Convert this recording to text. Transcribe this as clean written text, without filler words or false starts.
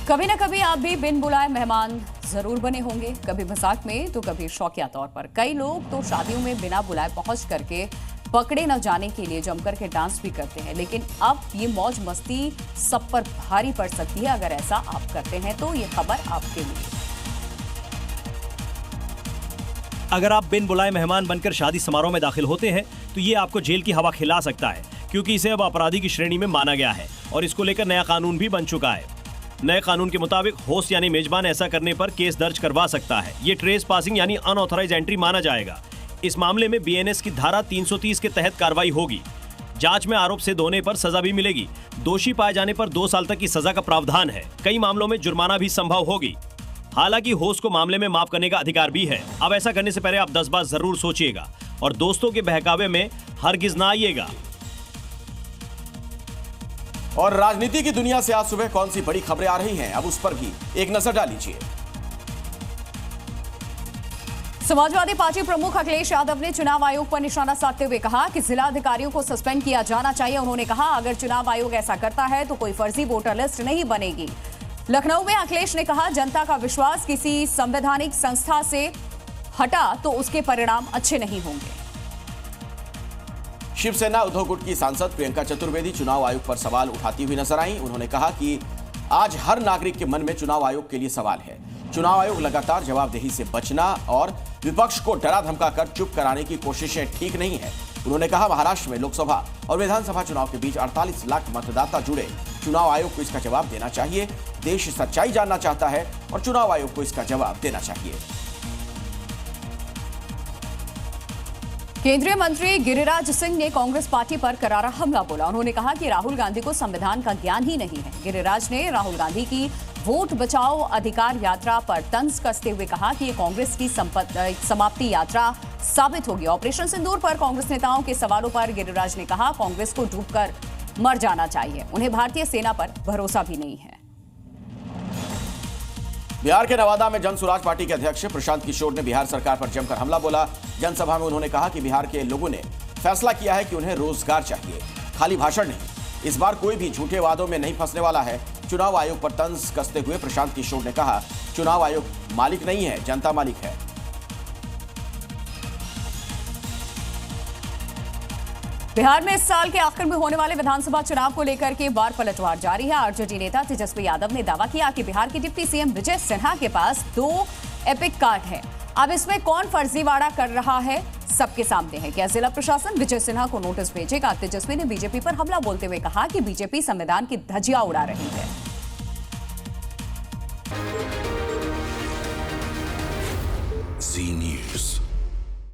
कभी ना कभी आप भी बिन बुलाए मेहमान जरूर बने होंगे, कभी मजाक में तो कभी शौकिया तौर पर। कई लोग तो शादियों में बिना बुलाए पहुंच करके पकड़े न जाने के लिए जमकर के डांस भी करते हैं। लेकिन अब ये मौज मस्ती सब पर भारी पड़ सकती है अगर ऐसा आप करते हैं तो ये खबर आपके लिए। अगर आप बिन बुलाए मेहमान बनकर शादी समारोह में दाखिल होते हैं तो ये आपको जेल की हवा खिला सकता है, क्योंकि इसे अब अपराधी की श्रेणी में माना गया है और इसको लेकर नया कानून भी बन चुका है। नए कानून के मुताबिक होस्ट यानी मेजबान ऐसा करने पर केस दर्ज करवा सकता है। ये ट्रेस पासिंग यानी अनऑथराइज एंट्री माना जाएगा। इस मामले में बीएनएस की धारा 330 के तहत कार्रवाई होगी। जांच में आरोप सिद्ध होने पर सजा भी मिलेगी। दोषी पाए जाने पर 2 साल तक की सजा का प्रावधान है। कई मामलों में जुर्माना भी संभव होगी। हालांकि होस्ट को मामले में माफ करने का अधिकार भी है। अब ऐसा करने से पहले आप 10 बार जरूर सोचिएगा और दोस्तों के बहकावे में हरगिज ना आइएगा। और राजनीति की दुनिया से आज सुबह कौन सी बड़ी खबरें आ रही हैं, अब उस पर भी एक नजर डालीजिए। समाजवादी पार्टी प्रमुख अखिलेश यादव ने चुनाव आयोग पर निशाना साधते हुए कहा कि जिला अधिकारियों को सस्पेंड किया जाना चाहिए। उन्होंने कहा, अगर चुनाव आयोग ऐसा करता है तो कोई फर्जी वोटर लिस्ट नहीं बनेगी। लखनऊ में अखिलेश ने कहा, जनता का विश्वास किसी संवैधानिक संस्था से हटा तो उसके परिणाम अच्छे नहीं होंगे। शिवसेना उद्धव गुट की सांसद प्रियंका चतुर्वेदी चुनाव आयोग पर सवाल उठाती हुई नजर आई। उन्होंने कहा कि आज हर नागरिक के मन में चुनाव आयोग के लिए सवाल है। चुनाव आयोग लगातार जवाबदेही से बचना और विपक्ष को डरा धमकाकर चुप कराने की कोशिशें ठीक नहीं है। उन्होंने कहा, महाराष्ट्र में लोकसभा और विधानसभा चुनाव के बीच 48 लाख मतदाता जुड़े। चुनाव आयोग को इसका जवाब देना चाहिए। देश सच्चाई जानना चाहता है और चुनाव आयोग को इसका जवाब देना चाहिए। केंद्रीय मंत्री गिरिराज सिंह ने कांग्रेस पार्टी पर करारा हमला बोला। उन्होंने कहा कि राहुल गांधी को संविधान का ज्ञान ही नहीं है। गिरिराज ने राहुल गांधी की वोट बचाओ अधिकार यात्रा पर तंज कसते हुए कहा कि ये कांग्रेस की समाप्ति यात्रा साबित होगी। ऑपरेशन सिंदूर पर कांग्रेस नेताओं के सवालों पर गिरिराज ने कहा, कांग्रेस को डूबकर मर जाना चाहिए। उन्हें भारतीय सेना पर भरोसा भी नहीं है। बिहार के नवादा में जन स्वराज पार्टी के अध्यक्ष प्रशांत किशोर ने बिहार सरकार पर जमकर हमला बोला। जनसभा में उन्होंने कहा कि बिहार के लोगों ने फैसला किया है कि उन्हें रोजगार चाहिए, खाली भाषण नहीं। इस बार कोई भी झूठे वादों में नहीं फंसने वाला है। चुनाव आयोग पर तंज कसते हुए प्रशांत किशोर ने कहा, चुनाव आयोग मालिक नहीं है, जनता मालिक है। बिहार में इस साल के आखिर में होने वाले विधानसभा चुनाव को लेकर के बार पलटवार जारी है। आरजेडी नेता तेजस्वी यादव ने दावा किया कि बिहार के डिप्टी सीएम विजय सिन्हा के पास 2 एपिक कार्ड हैं। अब इसमें कौन फर्जीवाड़ा कर रहा है सबके सामने है। क्या जिला प्रशासन विजय सिन्हा को नोटिस भेजेगा? तेजस्वी ने बीजेपी पर हमला बोलते हुए कहा कि बीजेपी संविधान की धज्जियां उड़ा रही है। जी न्यूज़।